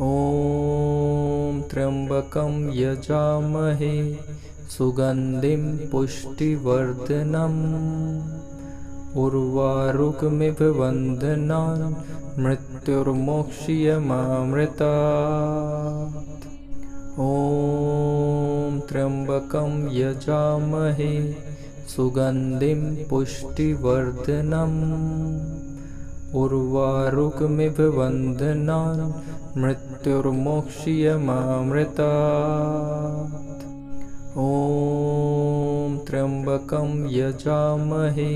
ॐ त्र्यम्बकं यजामहे सुगन्धिं पुष्टिवर्धनम् उर्वारुकमिव बन्धनान् मृत्युर्मोक्ष्यमामृतात्। ॐ त्र्यम्बकं यजामहे सुगन्धिं पुष्टिवर्धनम् उर्वारुकमिव बन्धनान् मृत्युर्मोक्ष्यमामृतात्। ॐ त्र्यम्बकं यजामहे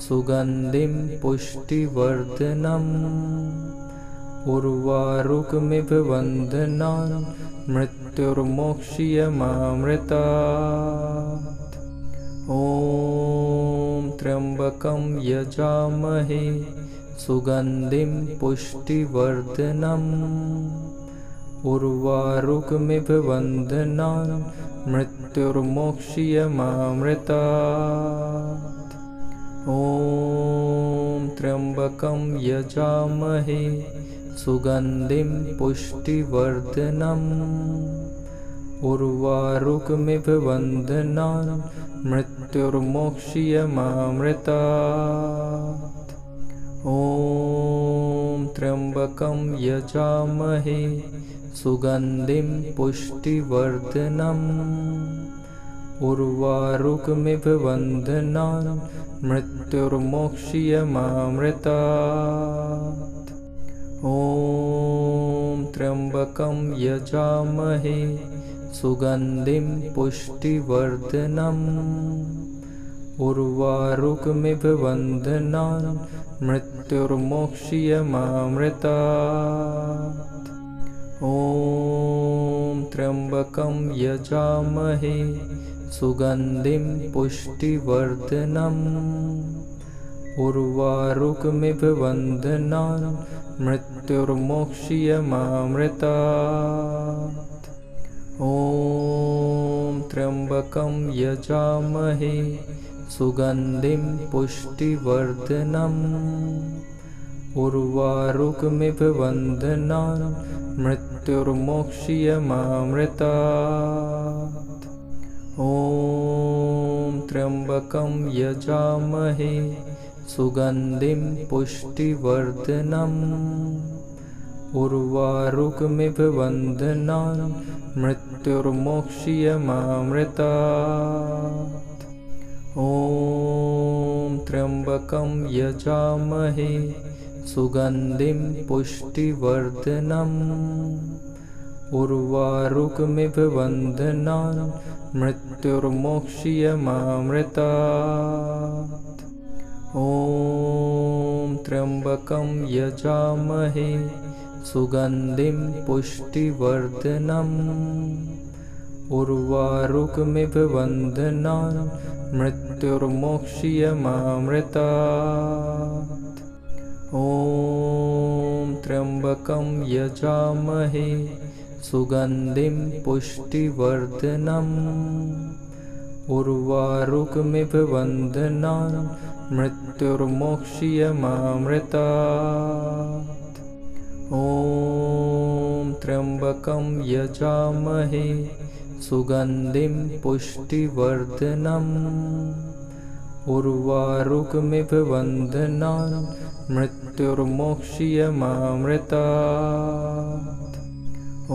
सुगन्धिं पुष्टिवर्धनम् उर्वारुकमिव बन्धनान् मृत्युर्मोक्ष्यमामृतात्। ॐ त्र्यम्बकं यजामहे सुगन्धिं पुष्टिवर्धनम् उर्वारुकमिव बन्धनान् मृत्युर्मोक्ष्यमामृतात्। ॐ त्र्यम्बकं यजामहे सुगन्धिं पुष्टिवर्धनम् उर्वारुकमिव बन्धनान् मृत्युर्मोक्ष्यमामृतात्। ॐ त्र्यम्बकं यजामहे सुगन्धिं पुष्टिवर्धनम् उर्वारुकमिव बन्धनान् मृत्युर्मोक्ष्यमामृतात्। ॐ त्र्यम्बकं यजामहे सुगन्धिं पुष्टिवर्धनम् उर्वारुकमिव बन्धनान् मृत्युर्मोक्ष्यमामृतात्। ॐ त्र्यम्बकं यजामहे सुगन्धिं पुष्टिवर्धनम् उर्वारुकमिव बन्धनान् मृत्युर्मोक्ष्यमामृतात्। ॐ त्र्यम्बकं यजामहे सुगन्धिं पुष्टिवर्धनम् उर्वारुकमिव बन्धनान् मृत्युर्मोक्ष्यमामृतात्। ॐ त्र्यम्बकं यजामहे सुगन्धिं पुष्टिवर्धनम् उर्वारुकमिव बन्धनान् मृत्युर्मोक्ष्यमामृतात्। ॐ त्र्यम्बकं यजामहे सुगन्धिं पुष्टिवर्धनम् उर्वारुकमिव बन्धनान् मृत्युर्मोक्ष्यमामृतात्। ॐ त्र्यम्बकं यजामहे सुगन्धिं पुष्टिवर्धनम् उर्वारुकमिव बन्धनान् मृत्युर्मोक्ष्यमामृतात्। ॐ त्र्यम्बकं यजामहे सुगन्धिं पुष्टिवर्धनम् उर्वारुकमिव बन्धनान् मृत्युर्मोक्ष्यमामृतात्। ॐ त्र्यम्बकं यजामहे सुगन्धिं पुष्टिवर्धनम् उर्वारुकमिव बन्धनान् मृत्युर्मोक्ष्यमामृतात्। ॐ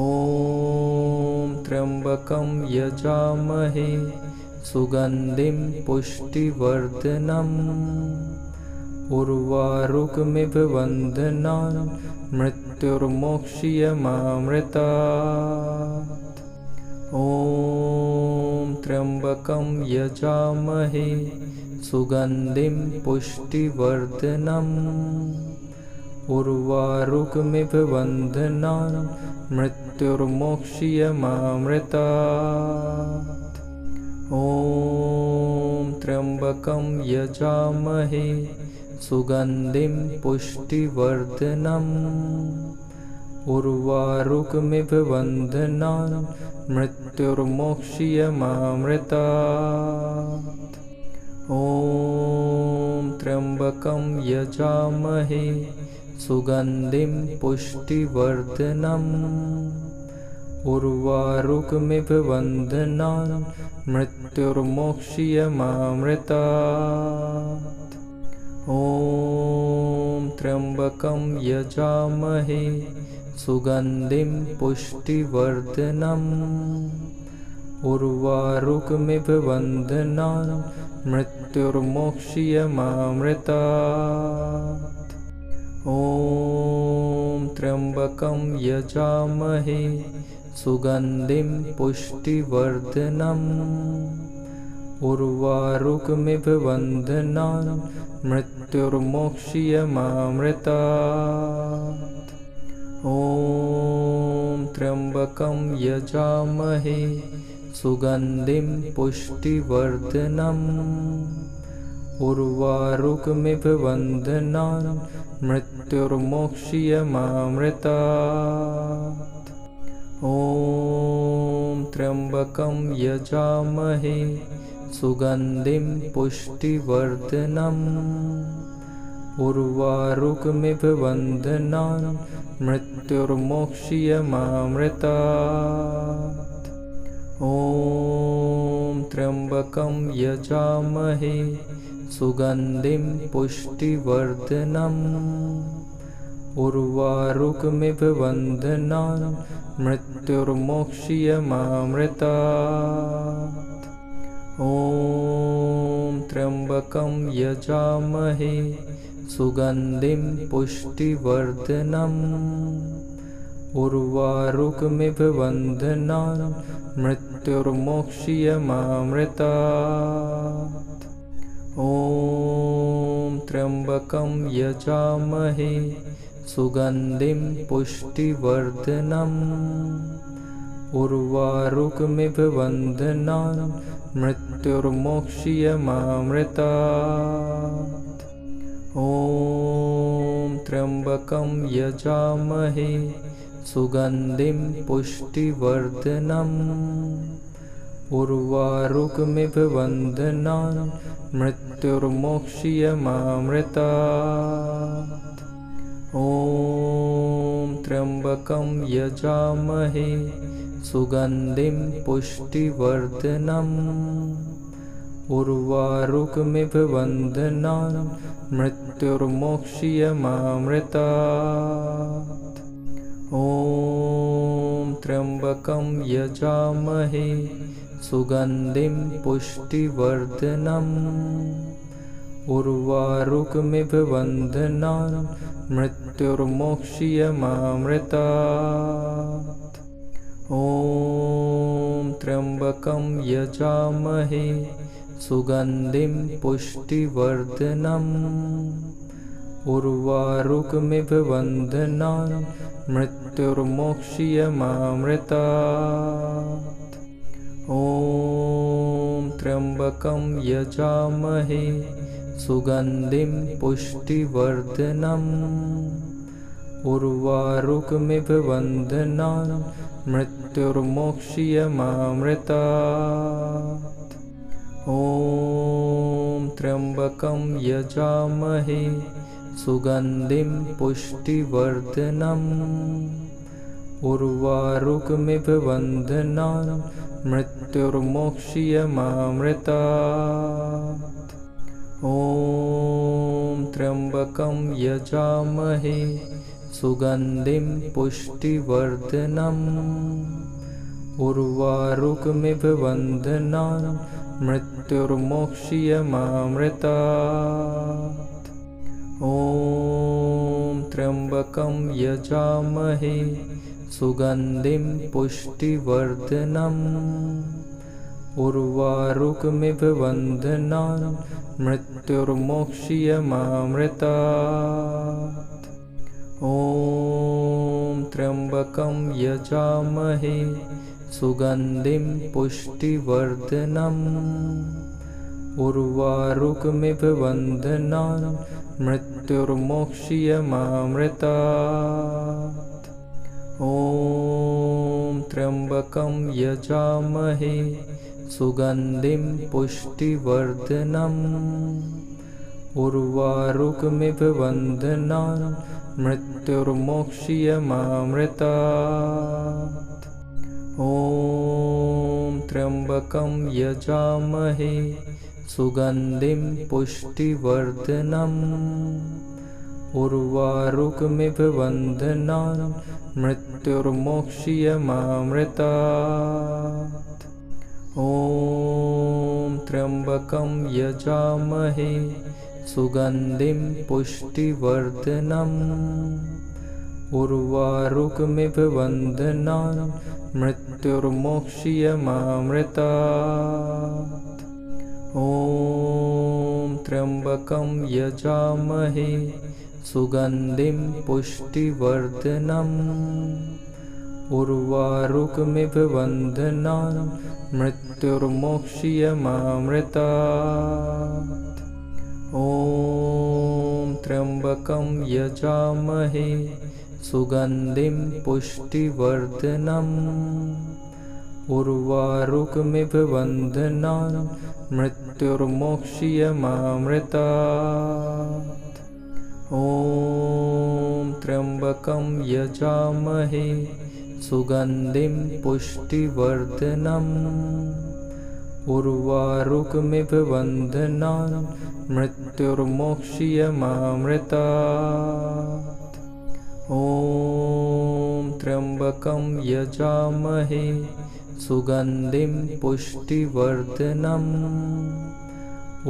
त्र्यम्बकं यजामहे सुगन्धिं पुष्टिवर्धनम् उर्वारुकमिव बन्धनान् मृत्युर्मोक्ष्यमामृतात्। ॐ त्र्यम्बकं यजामहे सुगन्धिं पुष्टिवर्धनम् उर्वारुकमिव बन्धनान् मृत्युर्मोक्ष्यमामृतात्। ॐ त्र्यम्बकं यजामहे सुगन्धिं पुष्टिवर्धनम् उर्वारुकमिव बन्धनान् मृत्युर्मोक्ष्यमामृतात्। ॐ त्र्यम्बकं यजामहे सुगन्धिं पुष्टिवर्धनम् उर्वारुकमिव बन्धनान् मृत्युर्मोक्ष्यमामृतात्। ॐ त्र्यम्बकं यजामहे सुगन्धिं पुष्टिवर्धनम् उर्वारुकमिव बन्धनान् मृत्युर्मोक्ष्यमामृतात्। ॐ त्र्यम्बकं यजामहे सुगन्धिं पुष्टिवर्धनम् उर्वारुकमिव बन्धनान् मृत्युर्मोक्ष्यमामृतात्। ॐ त्र्यम्बकं यजामहे सुगन्धिं पुष्टिवर्धनम् उर्वारुकमिव बन्धनान् मृत्युर्मोक्ष्यमामृतात्। ॐ त्र्यम्बकं यजामहे सुगन्धिं पुष्टिवर्धनम् उर्वारुकमिव बन्धनान् मृत्युर्मोक्ष्यमामृतात्। ॐ त्र्यम्बकं यजामहे सुगन्धिं पुष्टिवर्धनम् उर्वारुकमिव बन्धनान् मृत्युर्मोक्ष्यमामृतात्। ॐ त्र्यम्बकं यजामहे सुगन्धिं पुष्टिवर्धनम् उर्वारुकमिव बन्धनान् मृत्युर्मोक्ष्यमामृतात्। ॐ त्र्यम्बकं यजामहे सुगन्धिं पुष्टिवर्धनम् उर्वारुकमिव बन्धनान् मृत्युर्मोक्ष्यमामृतात्। ॐ त्र्यम्बकं यजामहे सुगन्धिं पुष्टिवर्धनम् उर्वारुकमिव बन्धनान् मृत्युर्मोक्ष्यमामृतात्। ॐ त्र्यम्बकं यजामहे सुगन्धिं पुष्टिवर्धनम् उर्वारुकमिव बन्धनान् मृत्युर्मोक्ष्यमामृतात्। ॐ त्र्यम्बकं यजामहे सुगन्धिं पुष्टिवर्धनम् उर्वारुकमिव बन्धनान् मृत्युर्मोक्ष्यमामृतात्। ॐ त्र्यम्बकं यजामहे सुगन्धिं पुष्टिवर्धनम् उर्वारुकमिव बन्धनान् मृत्युर्मोक्ष्यमामृतात्। ॐ त्र्यम्बकं यजामहे सुगन्धिं पुष्टिवर्धनम् उर्वारुकमिव बन्धनान् मृत्युर्मोक्ष्यमामृतात्। ॐ त्र्यम्बकं यजामहे सुगन्धिं पुष्टिवर्धनम् उर्वारुकमिव बन्धनान् मृत्युर्मोक्ष्यमामृतात्। ॐ त्र्यम्बकं यजामहे सुगन्धिं पुष्टिवर्धनम् उर्वारुकमिव बन्धनान् मृत्युर्मोक्ष्यमामृतात्। ॐ त्र्यम्बकं यजामहे सुगन्धिं पुष्टिवर्धनम् उर्वारुकमिव बन्धनान् मृत्युर्मोक्ष्यमामृतात्। ॐ त्र्यम्बकं यजामहे सुगन्धिं पुष्टिवर्धनम् उर्वारुकमिव बन्धनान् मृत्युर्मोक्ष्यमामृतात्। ॐ त्र्यम्बकं यजामहे सुगन्धिं पुष्टिवर्धनम् उर्वारुकमिव बन्धनान् मृत्युर्मोक्ष्यमामृतात्। ॐ त्र्यम्बकं यजामहे सुगन्धिं पुष्टिवर्धनम् उर्वारुकमिव बन्धनान् मृत्युर्मोक्ष्यमामृतात्। ॐ त्र्यम्बकं यजामहे सुगन्धिं पुष्टिवर्धनम् उर्वारुकमिव बन्धनान् मृत्युर्मोक्ष्यमामृतात्। ॐ त्र्यम्बकं यजामहे सुगन्धिं पुष्टिवर्धनम् उर्वारुकमिव बन्धनान् मृत्युर्मोक्ष्यमामृतात्। ॐ त्र्यम्बकं यजामहे सुगन्धिं पुष्टिवर्धनम् उर्वारुकमिव बन्धनान् मृत्युर्मोक्ष्यमामृतात्। ॐ त्र्यम्बकं यजामहे सुगन्धिं पुष्टिवर्धनम् उर्वारुकमिव बन्धनान् मृत्युर्मोक्ष्यमामृतात्। ॐ त्र्यम्बकं यजामहे सुगन्धिं पुष्टिवर्धनम्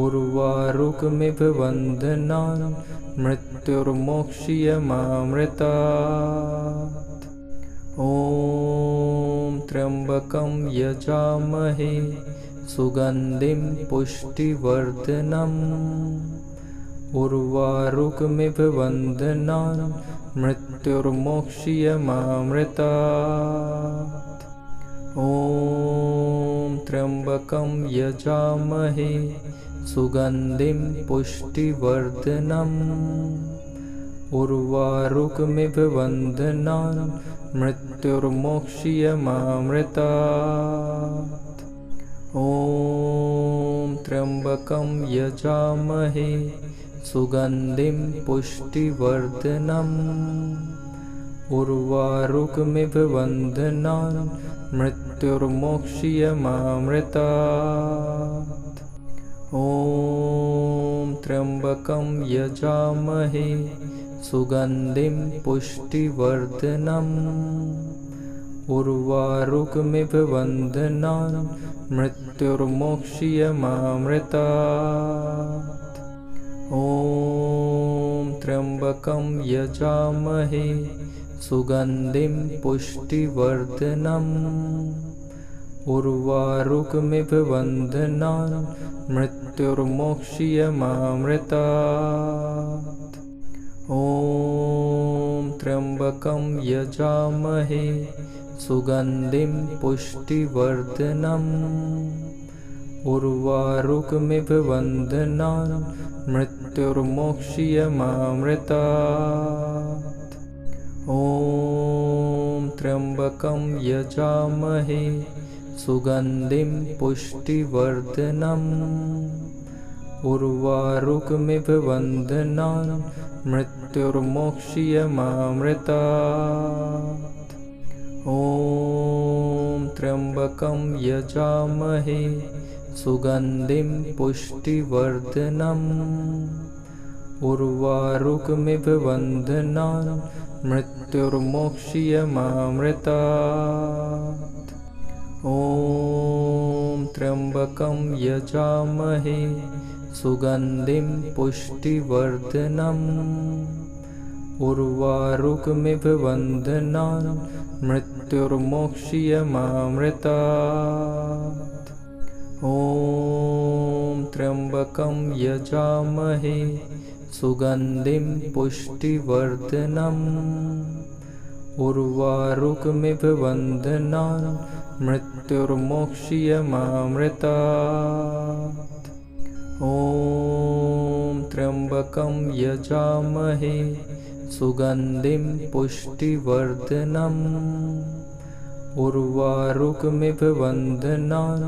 उर्वारुकमिव बन्धनान् मृत्युर्मोक्ष्यमामृतात्। ॐ त्र्यम्बकं यजामहे सुगन्धिं पुष्टिवर्धनम् उर्वारुकमिव बन्धनान् मृत्युर्मोक्ष्यमामृतात्। ॐ त्र्यम्बकं यजामहे सुगन्धिं पुष्टिवर्धनम् उर्वारुकमिव बन्धनान् मृत्युर्मोक्ष्यमामृतात्। ॐ त्र्यम्बकं यजामहे सुगन्धिं पुष्टिवर्धनम् उर्वारुकमिव बन्धनान् मृत्युर्मोक्ष्यमामृतात्। ॐ त्र्यम्बकं यजामहे सुगन्धिं पुष्टिवर्धनम् उर्वारुकमिव बन्धनान् मृत्युर्मोक्ष्यमामृतात्। ॐ त्र्यम्बकं यजामहे सुगन्धिं पुष्टिवर्धनम् उर्वारुकमिव बन्धनान् मृत्युर्मोक्ष्यमामृतात्। ॐ त्र्यम्बकं यजामहे सुगन्धिं पुष्टिवर्धनम् उर्वारुकमिव बन्धनान् मृत्युर्मोक्ष्यमामृतात्। ॐ त्र्यम्बकं यजामहे सुगन्धिं पुष्टिवर्धनम् उर्वारुकमिव बन्धनान् मृत्युर्मोक्ष्यमामृतात्। ॐ त्र्यम्बकं यजामहे सुगन्धिं पुष्टिवर्धनम् उर्वारुकमिव बन्धनान् मृत्युर्मोक्ष्यमामृतात्। ॐ त्र्यम्बकं यजामहे सुगन्धिं पुष्टिवर्धनम् उर्वारुकमिव बन्धनान् मृत्युर्मोक्ष्यमामृतात्। ॐ त्र्यम्बकं यजामहे सुगन्धिं पुष्टिवर्धनम् उर्वारुकमिव बन्धनान् मृत्युर्मोक्ष्यमामृतात्। ॐ त्र्यम्बकं यजामहे सुगन्धिं पुष्टिवर्धनम् उर्वारुकमिव बन्धनान्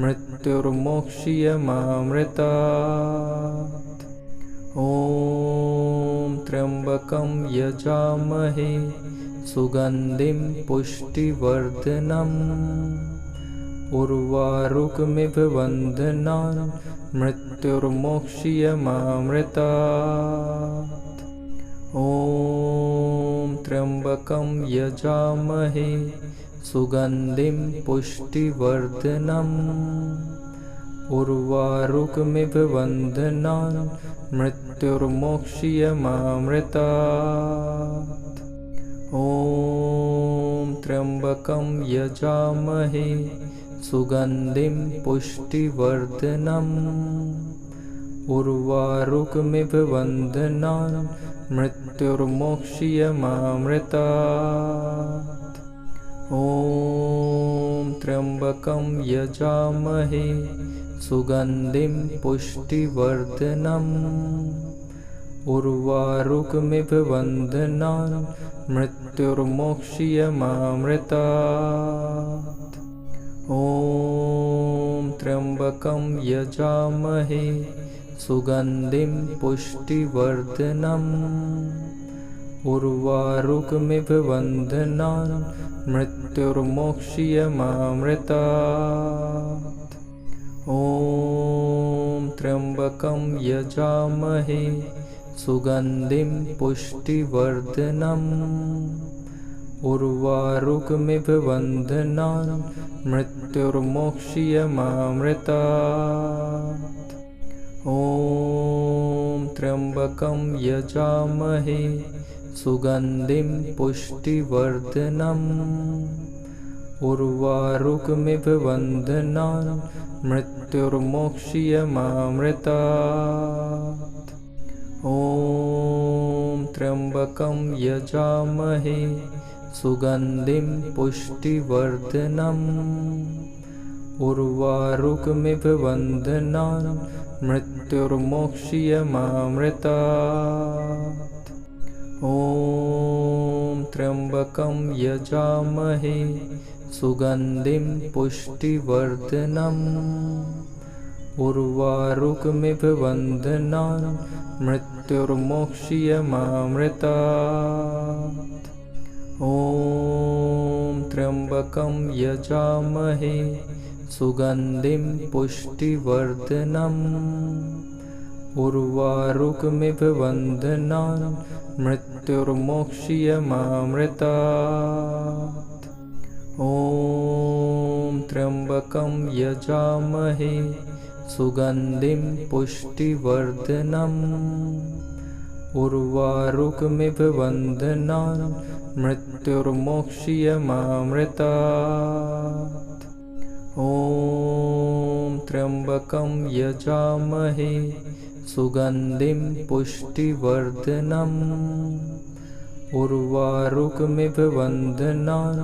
मृत्युर्मोक्ष्यमामृतात्। ॐ त्र्यम्बकं यजामहे सुगन्धिं पुष्टिवर्धनम् उर्वारुकमिव बन्धनान् मृत्युर्मोक्ष्यमामृतात्। ॐ त्र्यम्बकं यजामहे सुगन्धिं पुष्टिवर्धनम् उर्वारुकमिव बन्धनान् मृत्युर्मोक्ष्यमामृतात्। ॐ त्र्यम्बकं यजामहे सुगन्धिं पुष्टिवर्धनम् उर्वारुकमिव बन्धनान् मृत्युर्मोक्ष्यमामृतात्। ॐ त्र्यम्बकं यजामहे सुगन्धिं पुष्टिवर्धनम् उर्वारुकमिव बन्धनान् मृत्युर्मोक्ष्यमामृतात्। ॐ त्र्यम्बकं यजामहे सुगन्धिं पुष्टिवर्धनम् उर्वारुकमिव बन्धनान् मृत्युर्मोक्ष्यमामृतात्। ॐ त्र्यम्बकं यजामहे सुगन्धिं पुष्टिवर्धनम् उर्वारुकमिव बन्धनान् मृत्युर्मोक्ष्यमामृतात्। ॐ त्र्यम्बकं यजामहे सुगन्धिं पुष्टिवर्धनम् उर्वारुकमिव बन्धनान् मृत्युर्मोक्ष्यमामृतात्। ॐ त्र्यम्बकं यजामहे सुगन्धिं पुष्टिवर्धनम् उर्वारुकमिव बन्धनान् मृत्युर्मोक्ष्यमामृतात्। ॐ त्र्यम्बकं यजामहे सुगन्धिं पुष्टिवर्धनम् उर्वारुकमिव बन्धनान् मृत्युर्मोक्ष्यमामृतात्। ॐ त्र्यम्बकं यजामहे सुगन्धिं पुष्टिवर्धनम् उर्वारुकमिव बन्धनान् मृत्युर्मोक्ष्यमामृतात्। ॐ त्र्यम्बकं यजामहे सुगन्धिं पुष्टिवर्धनम् उर्वारुकमिव बन्धनान् मृत्युर्मोक्ष्यमामृतात्। ॐ त्र्यम्बकं यजामहे सुगन्धिं पुष्टिवर्धनम् उर्वारुकमिव बन्धनान्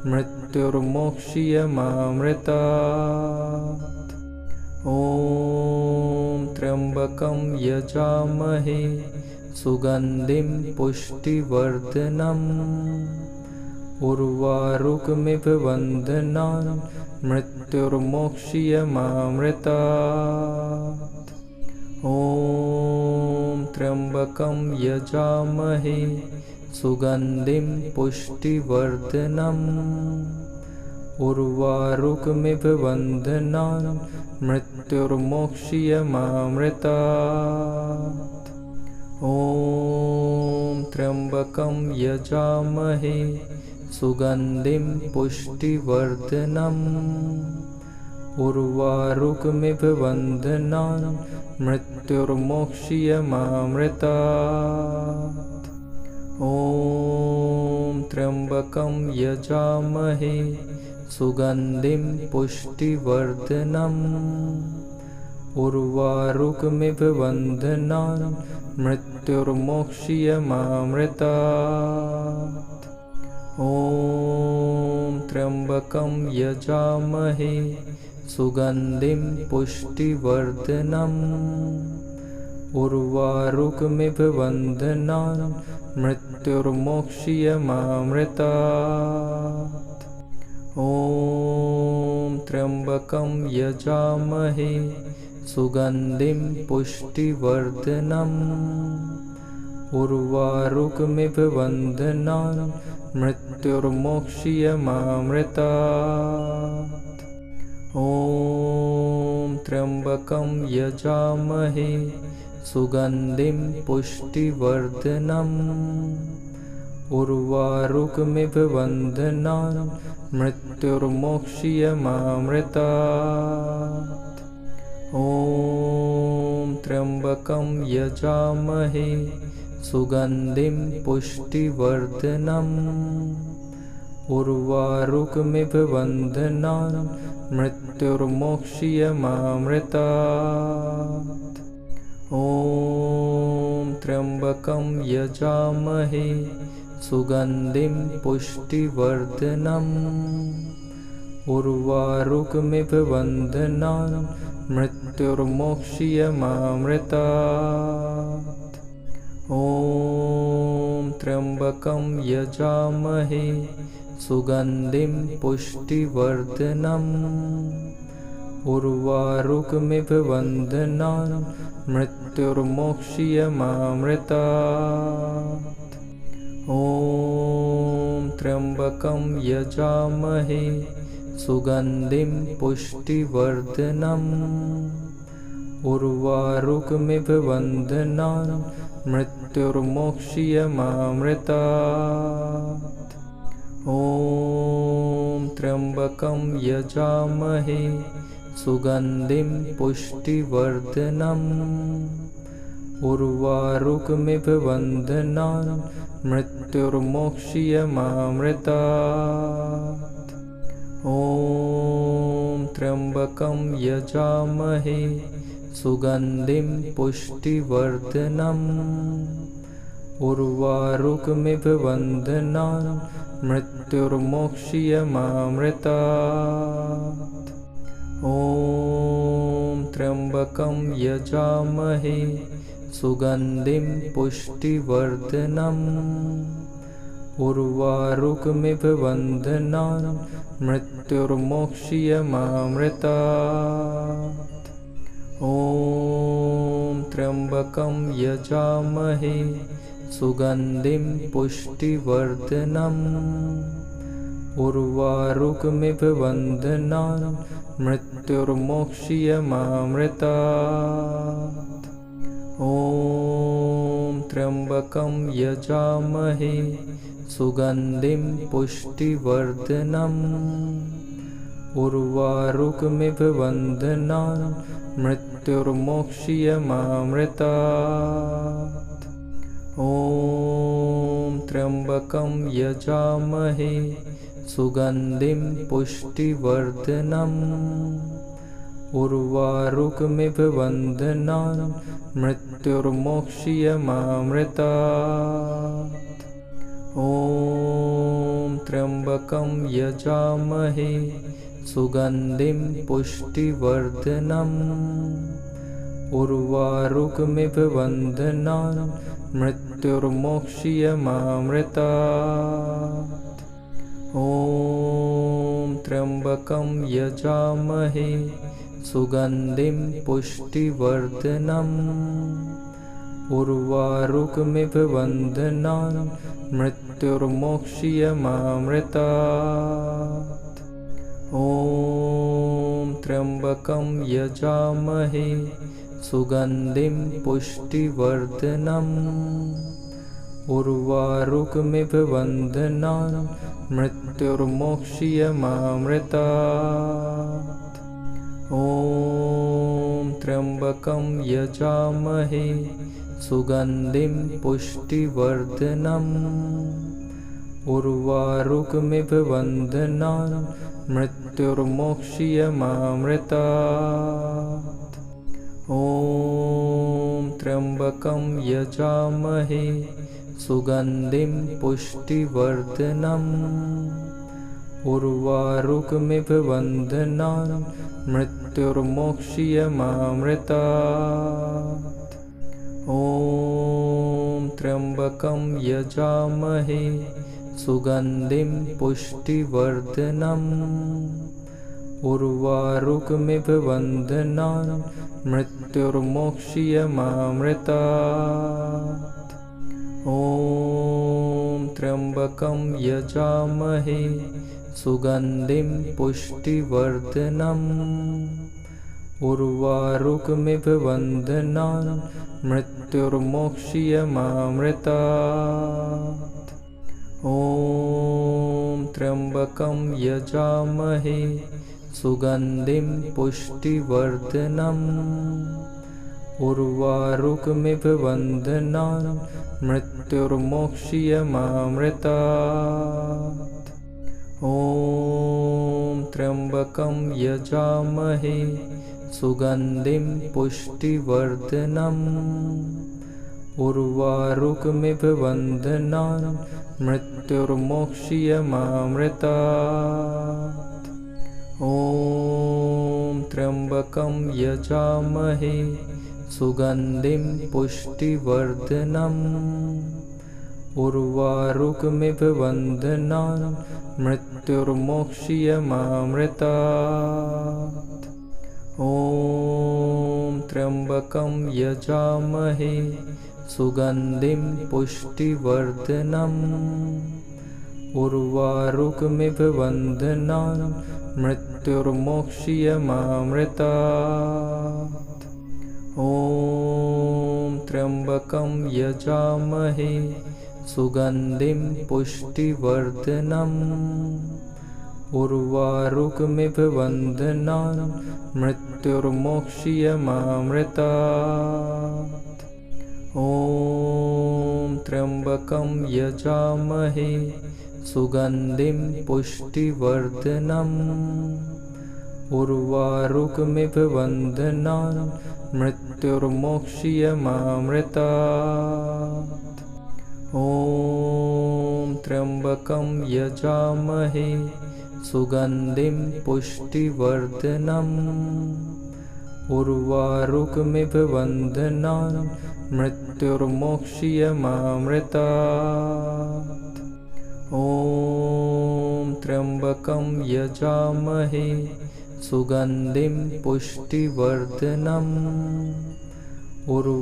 मृत्युर्मोक्ष्यमामृतात्। ॐ त्र्यम्बकं यजामहे सुगन्धिं पुष्टिवर्धनम् उर्वारुकमिव बन्धनान् मृत्युर्मोक्ष्यमामृतात्। ॐ त्र्यम्बकं यजामहे सुगन्धिं पुष्टिवर्धनम् उर्वारुकमिव बन्धनान् मृत्युर्मोक्ष्यमामृतात्। ॐ त्र्यम्बकं यजामहे सुगन्धिं पुष्टिवर्धनम् उर्वारुकमिव बन्धनान् मृत्युर्मोक्ष्यमामृतात्। ॐ त्र्यम्बकं यजामहे सुगन्धिं पुष्टिवर्धनम् उर्वारुकमिव बन्धनान् मृत्युर्मोक्ष्यमामृतात्। ॐ त्र्यम्बकं यजामहे सुगन्धिं पुष्टिवर्धनम् उर्वारुकमिव बन्धनान् मृत्युर्मोक्ष्यमामृतात्। ॐ त्र्यम्बकं यजामहे सुगन्धिं पुष्टिवर्धनम् उर्वारुकमिव बन्धनान् मृत्युर्मोक्ष्यमामृतात्। ॐ त्र्यम्बकं यजामहे सुगन्धिं पुष्टिवर्धनम् उर्वारुकमिव बन्धनान् मृत्युर्मोक्ष्यमामृतात्। ॐ त्र्यम्बकं यजामहे सुगन्धिं पुष्टिवर्धनम् उर्वारुकमिव बन्धनान् मृत्युर्मोक्ष्यमामृतात्। ॐ त्र्यम्बकं यजामहे सुगन्धिं पुष्टिवर्धनम् उर्वारुकमिव बन्धनान् मृत्युर्मोक्ष्यमामृतात्। ॐ त्र्यम्बकं यजामहे सुगन्धिं पुष्टिवर्धनम् उर्वारुकमिव बन्धनान् मृत्युर्मोक्ष्यमामृतात्। ॐ त्र्यम्बकं यजामहे सुगन्धिं पुष्टिवर्धनम् उर्वारुकमिव बन्धनान् मृत्युर्मोक्ष्यमामृतात्। ॐ त्र्यम्बकं यजामहे सुगन्धिं पुष्टिवर्धनम् उर्वारुकमिव बन्धनान् मृत्युर्मोक्ष्यमामृतात्। ॐ त्र्यम्बकं यजामहे सुगन्धिं पुष्टिवर्धनम् उर्वारुकमिव बन्धनान् मृत्युर्मोक्ष्यमामृतात्। ॐ त्र्यम्बकं यजामहे सुगन्धिं पुष्टिवर्धनम् उर्वारुकमिव बन्धनान् मृत्युर्मोक्ष्यमामृतात्। ॐ त्र्यम्बकं यजामहे सुगन्धिं पुष्टिवर्धनम् उर्वारुकमिव बन्धनान् मृत्युर्मोक्ष्यमामृतात्। ॐ त्र्यम्बकं यजामहे सुगन्धिं पुष्टिवर्धनम् उर्वारुकमिव बन्धनान् मृत्युर्मोक्ष्यमामृतात्। ॐ त्र्यम्बकं यजामहे सुगन्धिं पुष्टिवर्धनम् उर्वारुकमिव बन्धनान् मृत्युर्मोक्ष्यमामृतात्। ॐ त्र्यम्बकं यजामहे सुगन्धिं पुष्टिवर्धनम् उर्वारुकमिव बन्धनान् मृत्युर्मोक्ष्यमामृतात्। ॐ त्र्यम्बकं यजामहे सुगन्धिं पुष्टिवर्धनम् उर्वारुकमिव बन्धनान् मृत्युर्मोक्ष्यमामृतात्। ॐ त्र्यम्बकं यजामहे सुगन्धिं पुष्टिवर्धनम् उर्वारुकमिव बन्धनान् मृत्युर्मोक्ष्यमामृतात्। ॐ त्र्यम्बकं यजामहे सुगन्धिं पुष्टिवर्धनम् उर्वारुकमिव बन्धनान् मृत्युर्मोक्ष्यमामृतात्। ॐ त्र्यम्बकं यजामहे सुगन्धिं पुष्टिवर्धनम् उर्वारुकमिव बन्धनान् मृत्युर्मोक्ष्यमामृतात्। ॐ त्र्यम्बकं यजामहे सुगन्धिं पुष्टिवर्धनम् उर्वारुकमिव वन्दनान् मृत्युर्मोक्ष्यमामृतात्। ॐ त्र्यम्बकं यजामहे सुगन्धिं पुष्टिवर्धनम् उर्वारुकमिव वन्दनान् मृत्युर्मोक्ष्यमामृतात्। ॐ त्र्यम्बकं यजामहे सुगन्धिं पुष्टिवर्धनम् उर्वारुकमिव वन्दनान् मृत्युर्मोक्ष्यमामृतात्। ॐ त्र्यम्बकं यजामहे सुगन्धिं पुष्टिवर्धनम् उर्वारुकमिव वन्दनान् मृत्युर्मोक्ष्यमामृतात्। ॐ त्र्यम्बकं यजामहे सुगन्धिं पुष्टिवर्धनम् उर्वारुकमिव वन्दनान् मृत्युर्मोक्ष्यमामृतात्। ॐ त्र्यम्बकं यजामहे सुगन्धिं पुष्टिवर्धनम् उर्वारुकमिव वन्दनान् मृत्युर्मोक्ष्यमामृतात्। ॐ त्र्यम्बकं यजामहे सुगन्धिं पुष्टिवर्धनम् उर्वारुकमिव वन्दनान् मृत्युर्मोक्ष्यमामृतात्। ॐ त्र्यम्बकं यजामहे सुगन्धिं पुष्टिवर्धनम् उर्वारुकमिव वन्दनान् मृत्युर्मोक्ष्यमामृतात्। ॐ त्र्यम्बकं यजामहे सुगन्धिं पुष्टिवर्धनम् उर्वारुकमिव वन्दनान् मृत्युर्मोक्ष्यमामृतात्। ॐ त्र्यम्बकं यजामहे सुगन्धिं पुष्टिवर्धनम्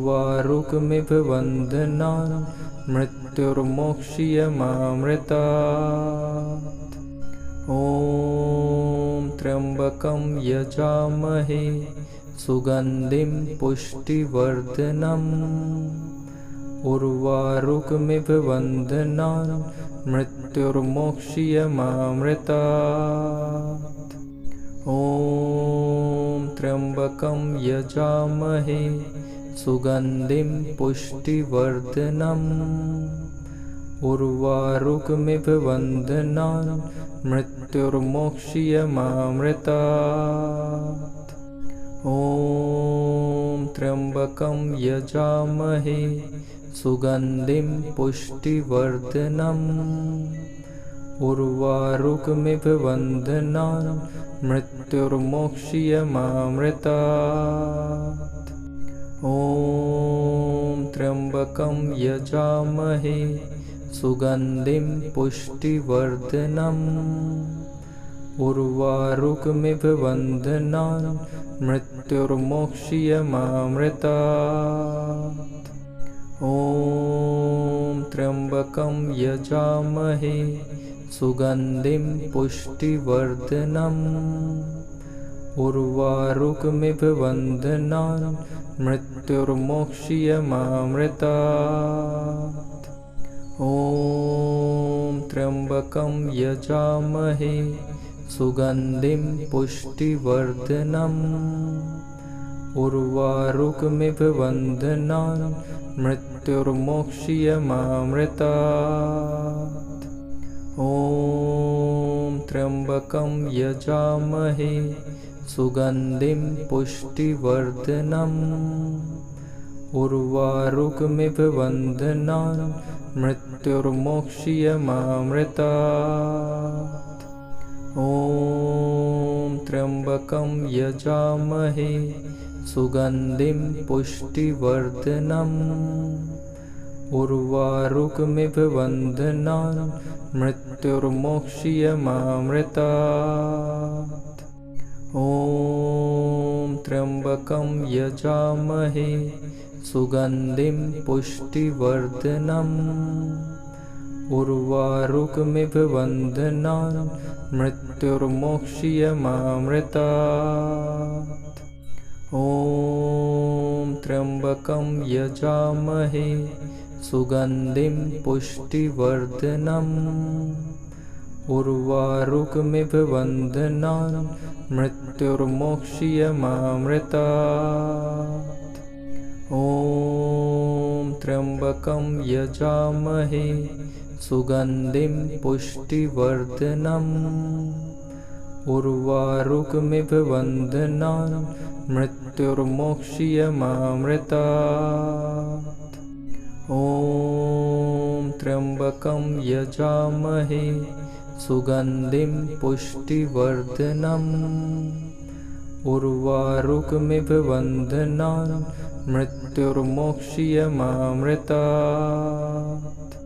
उर्वारुकमिव वन्दनान् मृत्युर्मोक्ष्यमामृतात्। ॐ त्र्यम्बकं यजामहे सुगन्धिं पुष्टिवर्धनम् उर्वारुकमिव वन्दनान् मृत्युर्मोक्ष्यमामृतात्। ॐ त्र्यम्बकं यजामहे सुगन्धिं पुष्टिवर्धनम् उर्वारुकमिव वन्दनान् मृत्युर्मोक्ष्यमामृतात्। ॐ त्र्यम्बकं यजामहे सुगन्धिं पुष्टिवर्धनम् उर्वारुकमिव वन्दनान् मृत्युर्मोक्ष्यमामृतात्। ॐ त्र्यम्बकं यजामहे सुगन्धिं पुष्टिवर्धनम् उर्वारुकमिव वन्दनान् मृत्युर्मोक्ष्यमामृतात्। ॐ त्र्यम्बकं यजामहे सुगन्धिं पुष्टिवर्धनम् उर्वारुकमिव वन्दनान् मृत्युर्मोक्ष्यमामृतात्। ॐ त्र्यम्बकं यजामहे सुगन्धिं पुष्टिवर्धनम् उर्वारुकमिव वन्दनान् मृत्युर्मोक्ष्यमामृतात्। ॐ त्र्यम्बकं यजामहे सुगन्धिं पुष्टिवर्धनम् उर्वारुकमिव वन्दनान् मृत्युर्मोक्ष्यमामृतात्। ॐ त्र्यम्बकं यजामहे सुगन्धिं पुष्टिवर्धनम् उर्वारुकमिव वन्दनान् मृत्युर्मोक्ष्यमामृतात्। ॐ त्र्यम्बकं यजामहे सुगन्धिं पुष्टिवर्धनम् उर्वारुकमिव बन्धनान् मृत्युर्मोक्ष्यमामृतात्। ॐ त्र्यम्बकं यजामहे सुगन्धिं पुष्टिवर्धनम् उर्वारुकमिव बन्धनान् मृत्युर्मोक्ष्यमामृतात्। ॐ त्र्यम्बकं यजामहे सुगन्धिं पुष्टिवर्धनम् उर्वारुकमिव बन्धनान् मृत्युर्मोक्ष्यमामृतात्। ॐ त्र्यम्बकं यजामहे सुगन्धिं पुष्टिवर्धनम् उर्वारुकमिव बन्धनान् मृत्युर्मोक्ष्यमामृतात्।